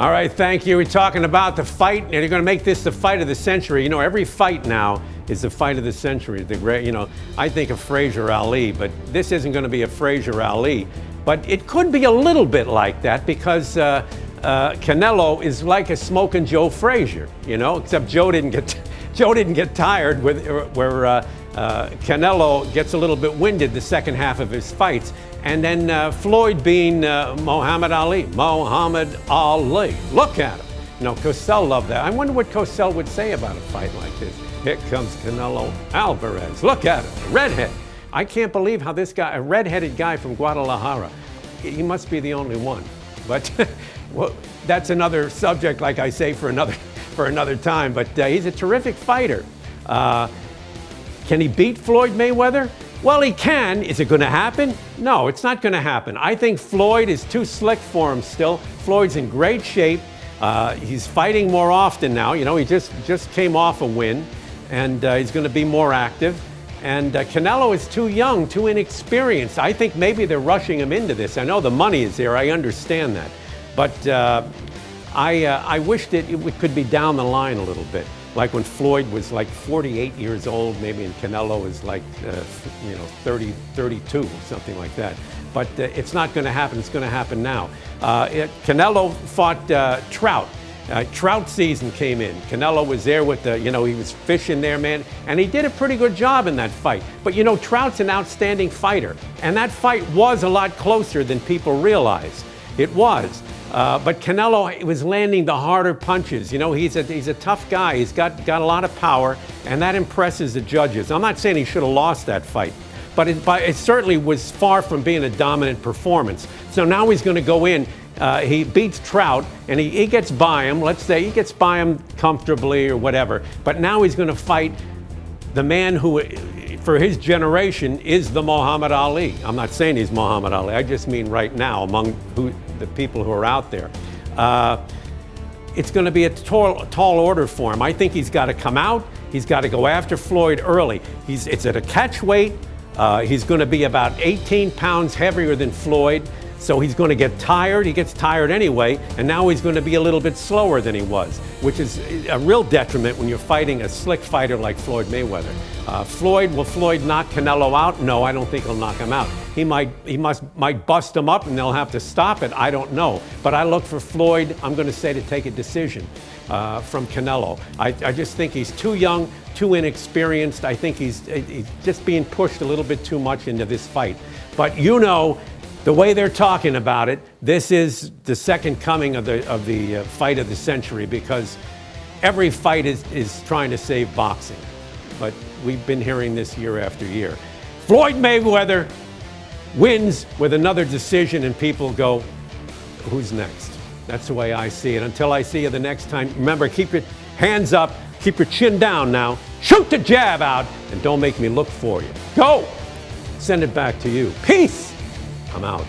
All right, thank you. We're talking about the fight, and you're going to make this the fight of the century. You know, every fight now is the fight of the century. The great, you know, I think of Frazier Ali, but this isn't going to be a Frazier Ali. But it could be a little bit like that because Canelo is like a smoking Joe Frazier, you know, except Joe didn't get tired where Canelo gets a little bit winded the second half of his fights. And then Floyd being Muhammad Ali. Look at him. You know, Cosell loved that. I wonder what Cosell would say about a fight like this. Here comes Canelo Alvarez. Look at him, redhead. I can't believe how this guy, a redheaded guy from Guadalajara, he must be the only one. But well, that's another subject, like I say, for another time. But he's a terrific fighter. Can he beat Floyd Mayweather? Well, he can. Is it going to happen? No, it's not going to happen. I think Floyd is too slick for him still. Floyd's in great shape. He's fighting more often now. You know, he just came off a win, and he's going to be more active. And Canelo is too young, too inexperienced. I think maybe they're rushing him into this. I know the money is there. I understand that. But I wish that it could be down the line a little bit. Like when Floyd was like 48 years old, maybe, and Canelo is like, 30, 32, something like that. But it's not going to happen. It's going to happen now. Canelo fought Trout. Trout season came in. Canelo was there with he was fishing there, man, and he did a pretty good job in that fight. But you know, Trout's an outstanding fighter, and that fight was a lot closer than people realize. It was. But Canelo was landing the harder punches. You know, he's a tough guy. He's got a lot of power, and that impresses the judges. I'm not saying he should have lost that fight, but it certainly was far from being a dominant performance. So now he's going to go in. He beats Trout, and he gets by him. Let's say he gets by him comfortably or whatever. But now he's going to fight the man who, for his generation, is the Muhammad Ali. I'm not saying he's Muhammad Ali. I just mean right now among the people who are out there. It's going to be a tall order for him. I think he's got to come out. He's got to go after Floyd early. It's at a catch weight. He's going to be about 18 pounds heavier than Floyd. So he's going to get tired. He gets tired anyway, and now he's going to be a little bit slower than he was, which is a real detriment when you're fighting a slick fighter like Floyd Mayweather. Will Floyd knock Canelo out? No, I don't think he'll knock him out. He might bust him up, and they'll have to stop it. I don't know. But I look for Floyd, I'm going to say, to take a decision from Canelo. I just think he's too young, too inexperienced. I think he's just being pushed a little bit too much into this fight. But you know, the way they're talking about it, this is the second coming of the fight of the century, because every fight is trying to save boxing. But we've been hearing this year after year. Floyd Mayweather wins with another decision, and people go, who's next? That's the way I see it. Until I see you the next time, remember, keep your hands up, keep your chin down now, shoot the jab out, and don't make me look for you. Go! Send it back to you. Peace! I'm out.